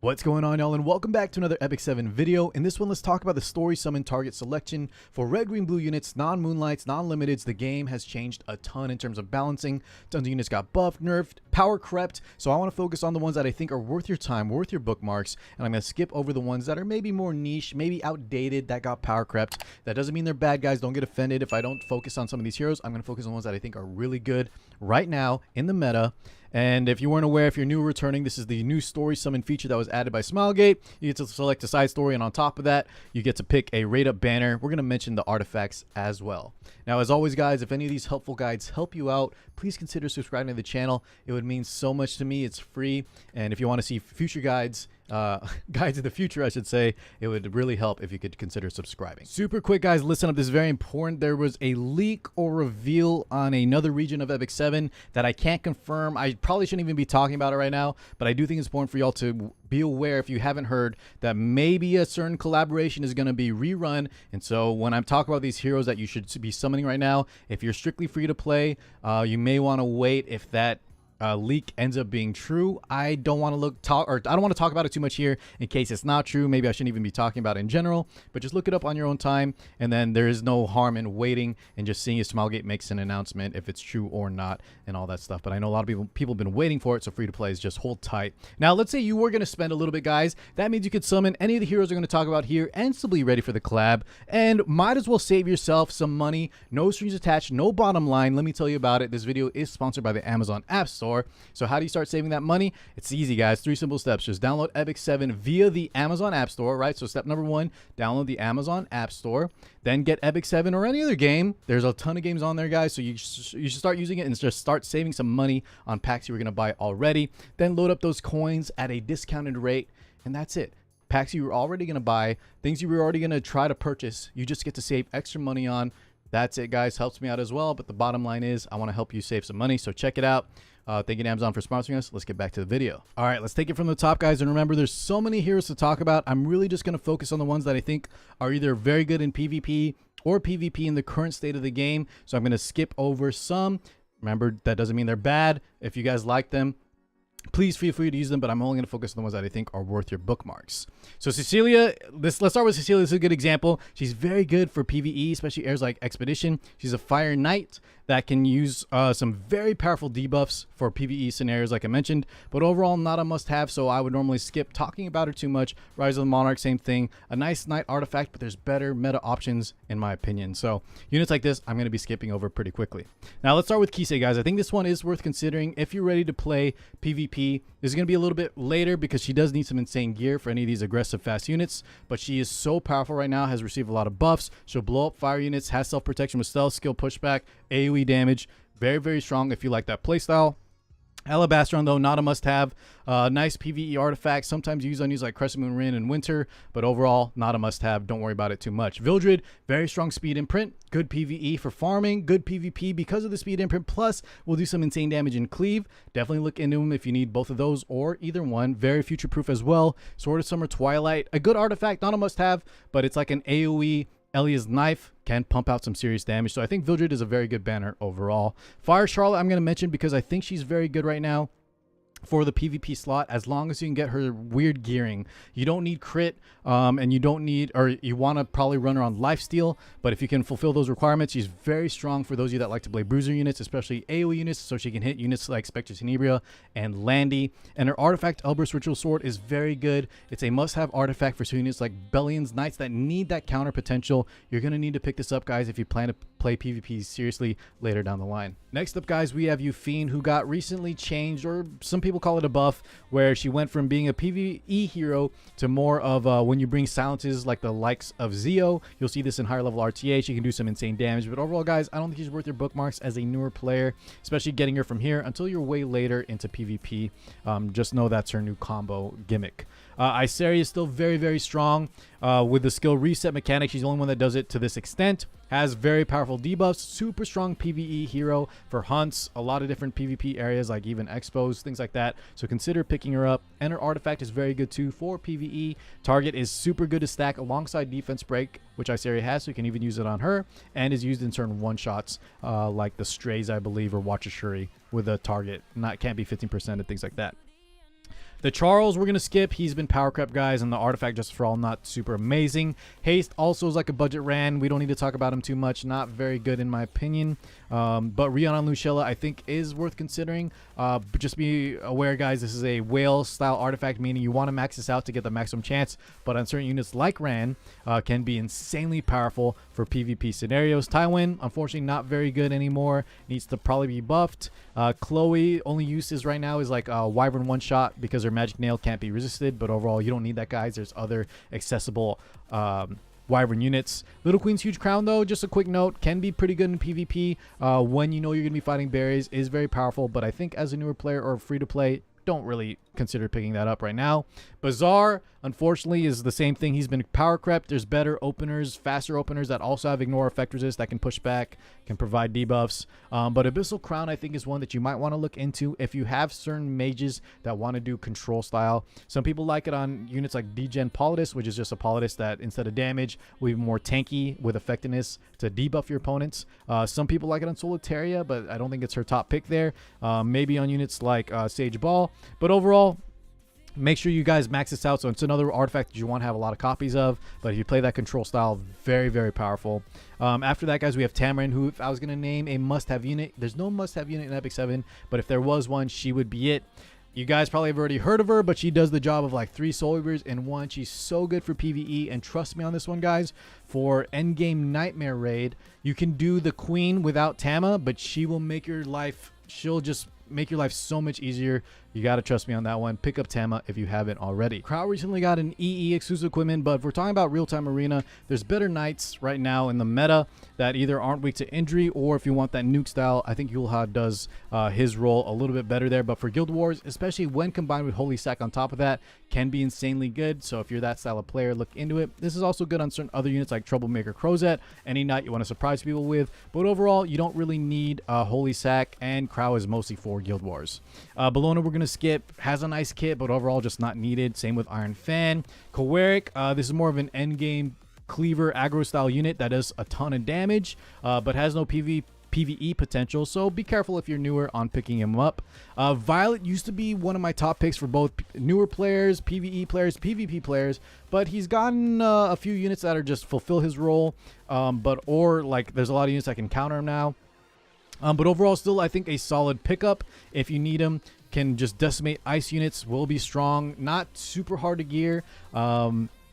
What's going on, y'all, and welcome back to another Epic 7 video. In this one, let's talk about the story summon target selection for red, green, blue units, non-moonlights, non-limiteds. The game has changed a ton in terms of balancing. Tons of units got buffed, nerfed, power crept. So I want to focus on the ones that I think are worth your time, worth your bookmarks, and I'm going to skip over the ones that are maybe more niche, maybe outdated, that got power crept. That doesn't mean they're bad, guys. Don't get offended if I don't focus on some of these heroes. I'm going to focus on ones that I think are really good right now in the meta. And if you weren't aware, if you're new or returning, this is the new story summon feature that was added by Smilegate. You get to select a side story, and on top of that, you get to pick a rate up banner. We're going to mention the artifacts as well. Now, as always, guys, if any of these helpful guides help you out, please consider subscribing to the channel. It would mean so much to me. It's free. And if you want to see future guides, guides in the future, I should say, it would really help if you could consider subscribing. Super quick, guys, listen up. This is very important. There was a leak or reveal on another region of Epic 7 that I can't confirm. I probably shouldn't even be talking about it right now, but I do think it's important for y'all to be aware, if you haven't heard, that maybe a certain collaboration is going to be rerun. And so when I'm talking about these heroes that you should be summoning right now, if you're strictly free to play, you may want to wait if that leak ends up being true. I don't want to I don't want to talk about it too much here in case it's not true. Maybe I shouldn't even be talking about it in general, but just look it up on your own time, and then there is no harm in waiting and just seeing if Smilegate makes an announcement if it's true or not and all that stuff. But I know a lot of people have been waiting for it, so free to play is just hold tight. Now, let's say you were going to spend a little bit, guys. That means you could summon any of the heroes we're going to talk about here and still be ready for the collab, and might as well save yourself some money. No strings attached, no bottom line. Let me tell you about it. This video is sponsored by the Amazon Appstore. So how do you start saving that money? It's easy, guys. 3 simple steps. Just download Epic 7 via the Amazon App Store, right? So step number 1, download the Amazon App Store. Then get Epic 7 or any other game. There's a ton of games on there, guys. So you should start using it and just start saving some money on packs you were going to buy already. Then load up those coins at a discounted rate, and that's it. Packs you were already going to buy, things you were already going to try to purchase, you just get to save extra money on. That's it, guys. Helps me out as well. But the bottom line is I want to help you save some money. So check it out. Thank you to Amazon for sponsoring us. Let's get back to the video. All right, let's take it from the top, guys. And remember, there's so many heroes to talk about. I'm really just going to focus on the ones that I think are either very good in PvP or PvP in the current state of the game. So I'm going to skip over some. Remember, that doesn't mean they're bad. If you guys like them, please feel free to use them, but I'm only going to focus on the ones that I think are worth your bookmarks. So Cecilia, let's start with Cecilia. This is a good example. She's very good for PvE, especially airs like Expedition. She's a Fire Knight that can use some very powerful debuffs for PvE scenarios, like I mentioned, but overall not a must-have, so I would normally skip talking about her too much. Rise of the Monarch, same thing. A nice Knight artifact, but there's better meta options in my opinion. So units like this, I'm going to be skipping over pretty quickly. Now let's start with Kisei, guys. I think this one is worth considering if you're ready to play PvP. This is going to be a little bit later because she does need some insane gear for any of these aggressive fast units, but she is so powerful right now, has received a lot of buffs. She'll blow up fire units, has self-protection with stealth, skill pushback, AoE damage. Very, very strong if you like that playstyle. Alabastron, though, not a must-have. Nice PvE artifact, sometimes used on like Crescent Moon Rin in winter, but overall not a must-have. Don't worry about it too much. Vildred, very strong speed imprint, good PvE for farming, good PvP because of the speed imprint, plus will do some insane damage in cleave. Definitely look into him if you need both of those or either one. Very future-proof as well. Sword of Summer Twilight, a good artifact, not a must-have, but it's like an AoE. Elia's Knife can pump out some serious damage. So I think Vildred is a very good banner overall. Fire Charlotte I'm going to mention because I think she's very good right now for the PvP slot, as long as you can get her weird gearing. You don't need crit, and you don't need, or you want to probably run her on lifesteal, but if you can fulfill those requirements, she's very strong for those of you that like to play bruiser units, especially AoE units, so she can hit units like Spectre Tenebria and Landy. And her artifact, Elber's Ritual Sword, is very good. It's a must-have artifact for units like Bellion's Knights that need that counter potential. You're going to need to pick this up, guys, if you plan to play PvP seriously later down the line. Next up, guys, we have Euphine, who got recently changed, or some people call it a buff, where she went from being a PvE hero to more of when you bring silences like the likes of Zio. You'll see this in higher level RTA. She can do some insane damage, but overall, guys, I don't think she's worth your bookmarks as a newer player, especially getting her from here until you're way later into PvP. Just know that's her new combo gimmick. Isari is still very, very strong with the skill reset mechanic. She's the only one that does it to this extent. Has very powerful debuffs, super strong PvE hero for hunts, a lot of different PvP areas like even expos, things like that. So consider picking her up. And her artifact is very good too for PvE. Target is super good to stack alongside defense break, which Isari has, so you can even use it on her, and is used in certain one-shots like the Strays, I believe, or Watcher Shuri with a target. Can't be 15% and things like that. The Charles we're going to skip. He's been power crept, guys, and the artifact just for all not super amazing. Haste also is like a budget ran. We don't need to talk about him too much. Not very good in my opinion. But Rion on Lucella I think is worth considering. But just be aware, guys, this is a whale style artifact, meaning you want to max this out to get the maximum chance. But on certain units like Ran, can be insanely powerful for PvP scenarios. Tywin, unfortunately, not very good anymore. Needs to probably be buffed. Chloe, only uses right now is like Wyvern one shot because her magic nail can't be resisted. But overall, you don't need that, guys. There's other accessible Wyvern units. Little Queen's Huge Crown, though, just a quick note, can be pretty good in PvP when you know you're going to be fighting berries. Is very powerful, but I think as a newer player or free to play, don't really consider picking that up right now. Bazaar, unfortunately, is the same thing. He's been power crept. There's better openers, faster openers that also have ignore effect resist that can push back, can provide debuffs. But Abyssal Crown, I think, is one that you might want to look into if you have certain mages that want to do control style. Some people like it on units like Degen Politis, which is just a Politis that instead of damage will be more tanky with effectiveness to debuff your opponents. Some people like it on Solitaria, but I don't think it's her top pick there. Maybe on units like Sage Ball. But overall, make sure you guys max this out. So it's another artifact that you want to have a lot of copies of. But if you play that control style, very, very powerful. After that, guys, we have Tamarin, who if I was going to name a must-have unit, there's no must-have unit in Epic 7. But if there was one, she would be it. You guys probably have already heard of her, but she does the job of like 3 Soul Weavers in one. She's so good for PvE, and trust me on this one, guys, for endgame Nightmare Raid, you can do the Queen without Tama, but she will make your life, she'll just make your life so much easier. You got to trust me on that one. Pick up Tama if you haven't already. Crowd recently got an EE exclusive equipment, but if we're talking about real-time arena, there's better knights right now in the meta that either aren't weak to injury, or if you want that nuke style, I think Yulha does his role a little bit better there. But for Guild Wars, especially when combined with Holy Sack on top of that, can be insanely good. So if you're that style of player, look into it. This is also good on certain other units like Troublemaker Crozet, any knight you want to surprise people with. But overall, you don't really need Holy Sack, and Crow is mostly for Guild Wars. Bologna, we're going to skip. Has a nice kit, but overall just not needed. Same with Iron Fan. Kowarik, this is more of an endgame cleaver aggro style unit that does a ton of damage, but has no PvE potential, so be careful if you're newer on picking him up. Violet used to be one of my top picks for both newer players, PvE players, PvP players, but he's gotten a few units that are just fulfill his role, or like there's a lot of units that can counter him now. But overall, still, I think a solid pickup if you need him. Can just decimate ice units, will be strong, not super hard to gear.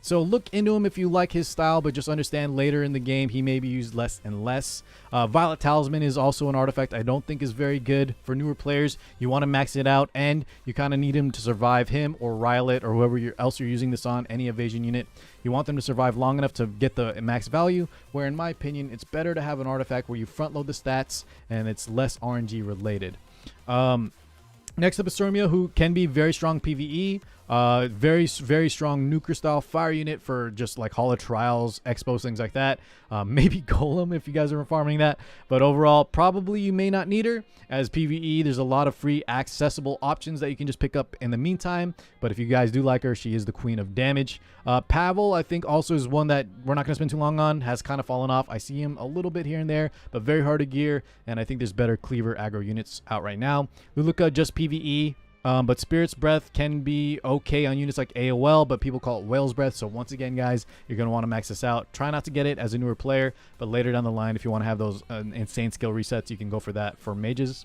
So look into him if you like his style, but just understand later in the game he may be used less and less. Violet Talisman is also an artifact I don't think is very good for newer players. You want to max it out, and you kind of need him to survive, him or Rylet or whoever else you're using this on, any evasion unit. You want them to survive long enough to get the max value, where in my opinion it's better to have an artifact where you front load the stats and it's less RNG related. Next up is Sturmia, who can be very strong PvE. Very strong nuker style fire unit for just like Hall of Trials, expos, things like that. Maybe Golem if you guys are farming that. But overall, probably you may not need her. As PvE, there's a lot of free accessible options that you can just pick up in the meantime. But if you guys do like her, she is the queen of damage. Pavel, I think, also is one that we're not going to spend too long on. Has kind of fallen off. I see him a little bit here and there, but very hard to gear. And I think there's better cleaver aggro units out right now. Luluka, just PvE. But Spirit's Breath can be okay on units like AOL, but people call it Whale's Breath. So once again, guys, you're going to want to max this out. Try not to get it as a newer player, but later down the line, if you want to have those insane skill resets, you can go for that for mages.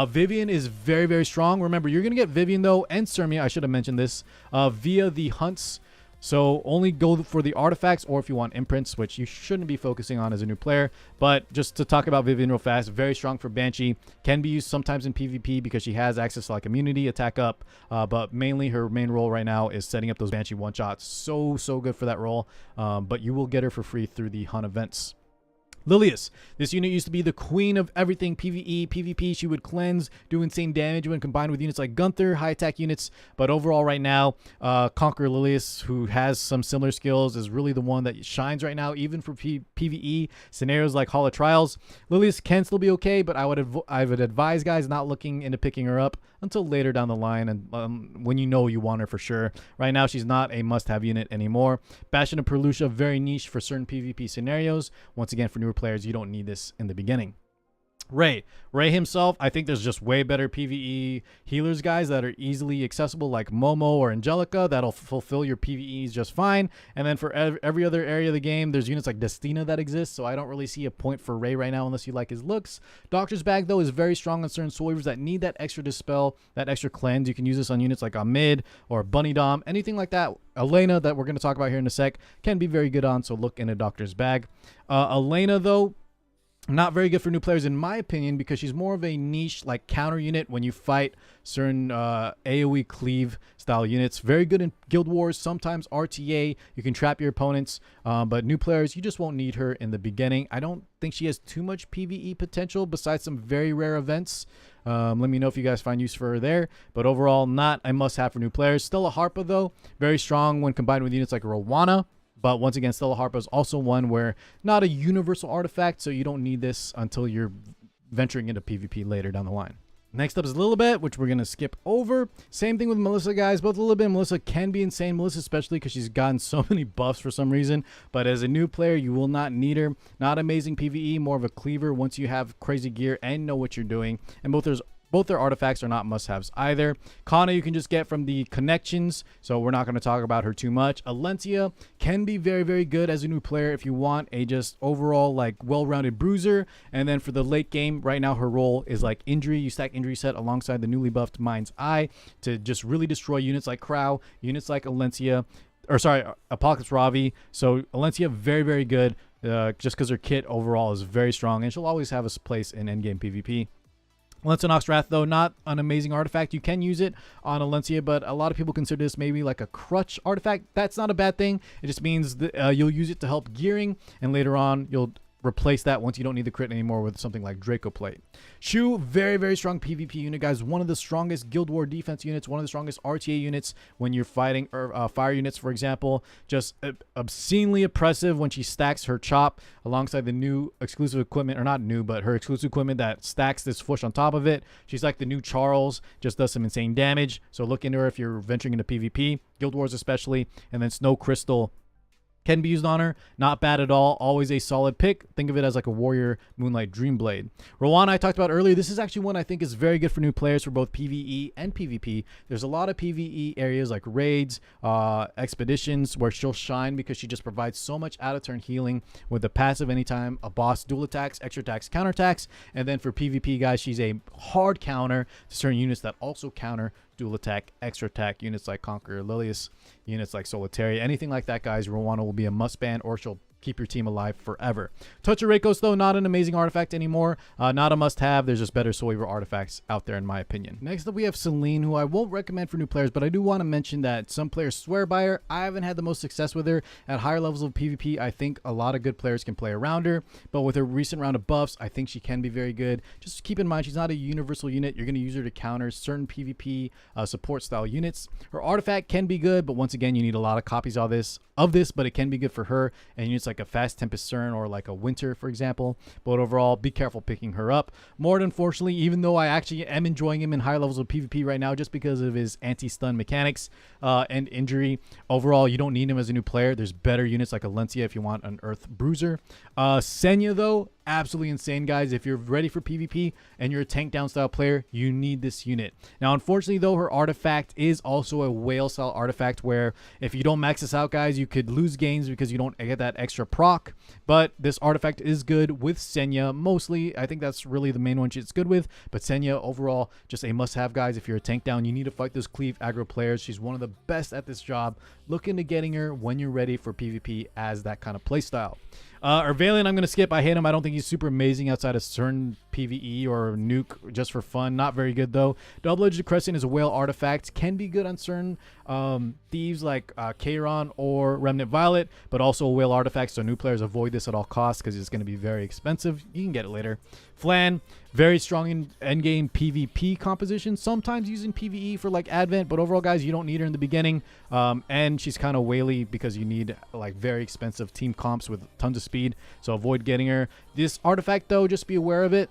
Vivian is very, very strong. Remember, you're going to get Vivian, though, and Sturmia, I should have mentioned this, via the hunts. So only go for the artifacts, or if you want imprints, which you shouldn't be focusing on as a new player. But just to talk about Vivian real fast, very strong for Banshee. Can be used sometimes in PvP because she has access to like immunity, attack up. But mainly her main role right now is setting up those Banshee one-shots. So good for that role. But you will get her for free through the hunt events. Lilius. This unit used to be the queen of everything PvE, PvP. She would cleanse, do insane damage when combined with units like Gunther, high attack units. But overall right now, Conqueror Lilius, who has some similar skills, is really the one that shines right now, even for PvE scenarios like Hall of Trials. Lilius can still be okay, but I would advise guys not looking into picking her up until later down the line, and when you know you want her for sure. Right now, she's not a must-have unit anymore. Bastion of Perlucia, very niche for certain PvP scenarios. Once again, for newer players, you don't need this in the beginning. Ray himself, I think there's just way better PvE healers, guys, that are easily accessible, like Momo or Angelica, that'll fulfill your PvEs just fine. And then for every other area of the game, there's units like Destina that exist, so I don't really see a point for Ray right now unless you like his looks. Doctor's Bag, though, is very strong on certain soul weavers that need that extra dispel, that extra cleanse. You can use this on units like Ahmed or Bunny Dom, anything like that. Elena, that we're going to talk about here in a sec, can be very good on, so look in a Doctor's Bag. Elena, though, not very good for new players in my opinion, because she's more of a niche like counter unit when you fight certain AoE cleave style units. Very good in Guild Wars, sometimes RTA, you can trap your opponents, but new players, you just won't need her in the beginning. I don't think she has too much PvE potential besides some very rare events. Let me know if you guys find use for her there, but overall not a must have for new players. Stella Harpa, though, very strong when combined with units like Rowana. But once again, Stella Harpa is also one where not a universal artifact, so you don't need this until you're venturing into PvP later down the line. Next up is Lilibet, which we're going to skip over. Same thing with Melissa, guys. Both Lilibet and Melissa can be insane. Melissa especially because she's gotten so many buffs for some reason. But as a new player, you will not need her. Not amazing PvE, more of a cleaver once you have crazy gear and know what you're doing. And both their artifacts are not must-haves either. Kana you can just get from the connections, so we're not going to talk about her too much. Alencia can be very, very good as a new player if you want a just overall like well-rounded bruiser. And then for the late game, right now her role is like injury. You stack injury set alongside the newly buffed Mind's Eye to just really destroy units like Crow, units like Alencia, or sorry, Apocalypse Ravi. So Alencia, very, very good just because her kit overall is very strong, and she'll always have a place in endgame PvP. Alencia Noxrath, though, not an amazing artifact. You can use it on Alencia, but a lot of people consider this maybe like a crutch artifact. That's not a bad thing. It just means that you'll use it to help gearing, and later on you'll replace that once you don't need the crit anymore with something like Draco Plate. Shu, very, very strong PvP unit, guys. One of the strongest Guild War defense units, one of the strongest RTA units when you're fighting fire units, for example. Just obscenely oppressive when she stacks her chop alongside the new exclusive equipment, or not new, but her exclusive equipment that stacks this Fush on top of it. She's like the new Charles, just does some insane damage. So look into her if you're venturing into PvP, Guild Wars especially. And then Snow Crystal can be used on her. Not bad at all. Always a solid pick. Think of it as like a Warrior Moonlight Dreamblade. Rowana I talked about earlier. This is actually one I think is very good for new players for both PvE and PvP. There's a lot of PvE areas like raids, expeditions where she'll shine because she just provides so much out of turn healing with the passive anytime a boss dual attacks, extra attacks, counter attacks. And then for PvP, guys, she's a hard counter to certain units that also counter dual attack, extra attack, units like Conqueror Lilius, units like Solitaria, anything like that, guys. Rowana will be a must ban, or she'll keep your team alive forever. Touch of Rakos, though, not an amazing artifact anymore. Not a must-have. There's just better Soul Weaver artifacts out there, in my opinion. Next up, we have Celine, who I won't recommend for new players, but I do want to mention that some players swear by her. I haven't had the most success with her. At higher levels of PvP, I think a lot of good players can play around her, but with her recent round of buffs, I think she can be very good. Just keep in mind, she's not a universal unit. You're going to use her to counter certain PvP support-style units. Her artifact can be good, but once again, you need a lot of copies of this, but it can be good for her and units like a Fast Tempest Cern or like a Winter, for example. But overall, be careful picking her up. Mord, unfortunately, even though I actually am enjoying him in higher levels of PvP right now just because of his anti-stun mechanics and injury, overall, you don't need him as a new player. There's better units like Alencia if you want an Earth Bruiser. Senya, though, absolutely insane, guys. If you're ready for PvP and you're a tank down style player, you need this unit. Now, unfortunately, though, her artifact is also a whale style artifact where if you don't max this out, guys, you could lose games because you don't get that extra proc. But this artifact is good with Senya mostly. I think that's really the main one it's good with. But Senya overall, just a must-have, guys. If you're a tank down, you need to fight those cleave aggro players. She's one of the best at this job. Look into getting her when you're ready for PvP as that kind of playstyle. Ervalion, I'm going to skip. I hate him. I don't think he's super amazing outside of certain PvE or nuke just for fun. Not very good, though. Double-Edged Crescent is a whale artifact. Can be good on certain thieves like Kairon or Remnant Violet, but also a whale artifact, so new players avoid this at all costs because it's going to be very expensive. You can get it later. Flan, very strong in endgame PvP composition, sometimes using PvE for like Advent, but overall, guys, you don't need her in the beginning. And she's kind of whaley because you need like very expensive team comps with tons of speed, so avoid getting her. This artifact, though, just be aware of it.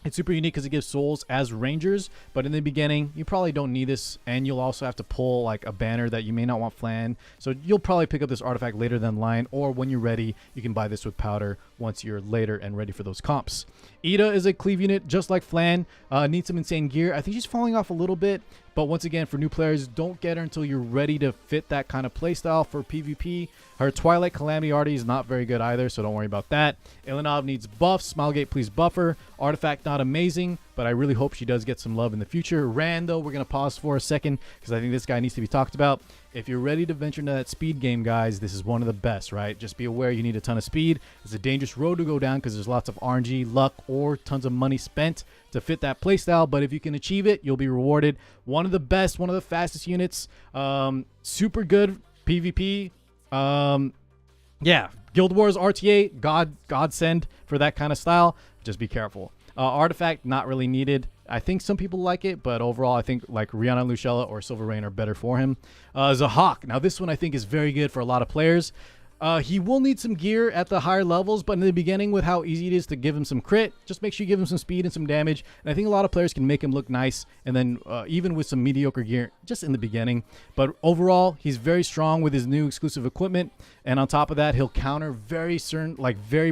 It's super unique because it gives souls as rangers, but in the beginning, you probably don't need this, and you'll also have to pull like a banner that you may not want flan. So you'll probably pick up this artifact later than line, or when you're ready, you can buy this with powder once you're later and ready for those comps. Ida is a cleave unit just like flan, needs some insane gear. I think she's falling off a little bit, but once again, for new players, don't get her until you're ready to fit that kind of playstyle for PvP. Her Twilight Calamity already is not very good either, so don't worry about that. Ilinov needs buffs. Smilegate, please buff her. Artifact, not amazing, but I really hope she does get some love in the future. Rand, though, we're going to pause for a second because I think this guy needs to be talked about. If you're ready to venture into that speed game, guys, this is one of the best, right? Just be aware you need a ton of speed. It's a dangerous road to go down because there's lots of RNG, luck, or tons of money spent to fit that playstyle. But if you can achieve it, you'll be rewarded. One of the best, one of the fastest units. Super good PvP. Yeah, Guild Wars RTA, godsend for that kind of style. Just be careful. Artifact, not really needed. I think some people like it, but overall, I think like Rihanna Lucella or Silver Rain are better for him. Zahak. Now, this one I think is very good for a lot of players. He will need some gear at the higher levels, but in the beginning, with how easy it is to give him some crit, just make sure you give him some speed and some damage. And I think a lot of players can make him look nice, and then even with some mediocre gear, just in the beginning. But overall, he's very strong with his new exclusive equipment, and on top of that, he'll counter very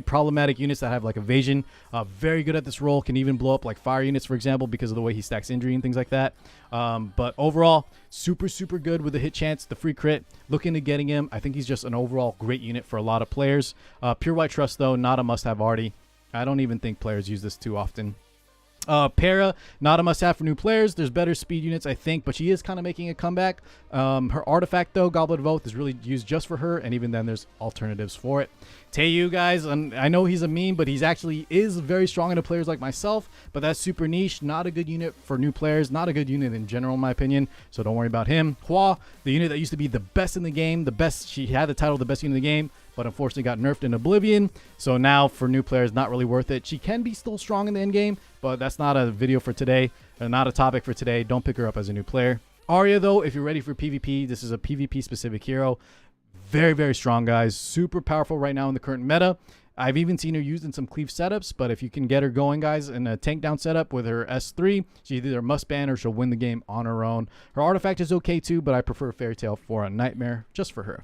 problematic units that have like evasion. Very good at this role, can even blow up like fire units, for example, because of the way he stacks injury and things like that. But overall, super good with the hit chance, the free crit. Look into getting him. I think he's just an overall great unit for a lot of players. Pure White Trust, though, not a must-have already. I don't even think players use this too often. Para, not a must-have for new players. There's better speed units, I think, but she is kind of making a comeback. Her artifact, though, Goblet of Oath, is really used just for her, and even then there's alternatives for it. Teiyu, guys, I know he's a meme, but he's actually is very strong into players like myself, but that's super niche. Not a good unit for new players. Not a good unit in general, in my opinion, so don't worry about him. Hua, the unit that used to be the best in the game, she had the title of the best unit in the game, but unfortunately got nerfed in Oblivion. So now for new players, not really worth it. She can be still strong in the end game, but that's not a video for today, not a topic for today. Don't pick her up as a new player. Arya, though, if you're ready for PvP, this is a PvP specific hero. Very strong, guys. Super powerful right now in the current meta. I've even seen her used in some cleave setups, but if you can get her going, guys, in a tank down setup with her S3, she either must ban or she'll win the game on her own. Her artifact is okay too, but I prefer Fairy Tale for a Nightmare just for her.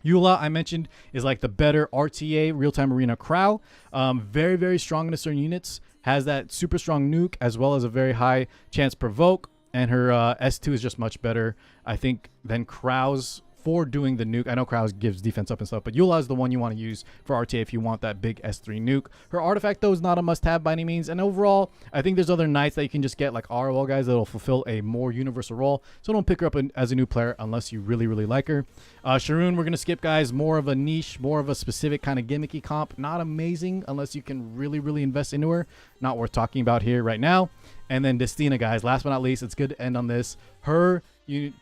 Eula, I mentioned, is like the better RTA, real-time arena Crow. Very strong into certain units. Has that super strong nuke as well as a very high chance provoke. And her S2 is just much better, I think, than Crow's for doing the nuke. I know Krause gives defense up and stuff, but Eula is the one you want to use for RTA if you want that big S3 nuke. Her artifact, though, is not a must-have by any means. And overall, I think there's other knights that you can just get, like ROL guys, that'll fulfill a more universal role. So don't pick her up as a new player unless you really like her. Sharoon, we're going to skip, guys. More of a niche, more of a specific kind of gimmicky comp. Not amazing unless you can really invest into her. Not worth talking about here right now. And then Destina, guys. Last but not least, it's good to end on this. Her,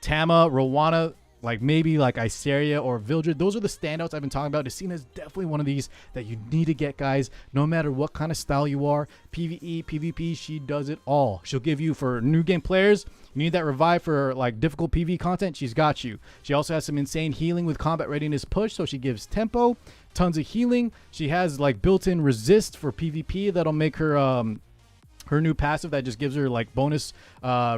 Tama, Rowana, like maybe like Iseria or Vildred. Those are the standouts I've been talking about. Destina is definitely one of these that you need to get, guys. No matter what kind of style you are, PvE, PvP, she does it all. She'll give you, for new game players, you need that revive for like difficult PvE content, she's got you. She also has some insane healing with combat readiness push, so she gives tempo, tons of healing. She has like built-in resist for PvP that'll make her her new passive that just gives her like bonus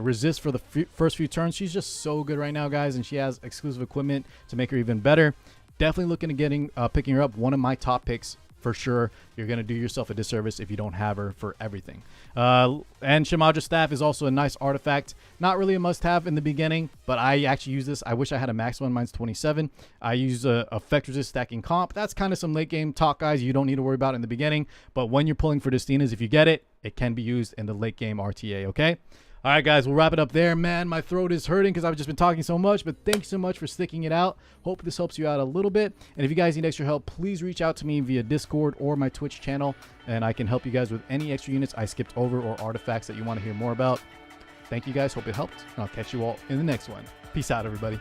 resist for the first few turns. She's just so good right now, guys, and she has exclusive equipment to make her even better. Definitely looking at picking her up. One of my top picks for sure. You're going to do yourself a disservice if you don't have her for everything. And Shamadra's Staff is also a nice artifact. Not really a must-have in the beginning, but I actually use this. I wish I had a max one. Mine's 27. I use a effect resist stacking comp. That's kind of some late game talk, guys. You don't need to worry about it in the beginking, but when you're pulling for Destinas, if you get it, it can be used in the late game RTA, okay? All right, guys, we'll wrap it up there. Man, my throat is hurting because I've just been talking so much, but thank you so much for sticking it out. Hope this helps you out a little bit. And if you guys need extra help, please reach out to me via Discord or my Twitch channel, and I can help you guys with any extra units I skipped over or artifacts that you want to hear more about. Thank you, guys. Hope it helped, and I'll catch you all in the next one. Peace out, everybody.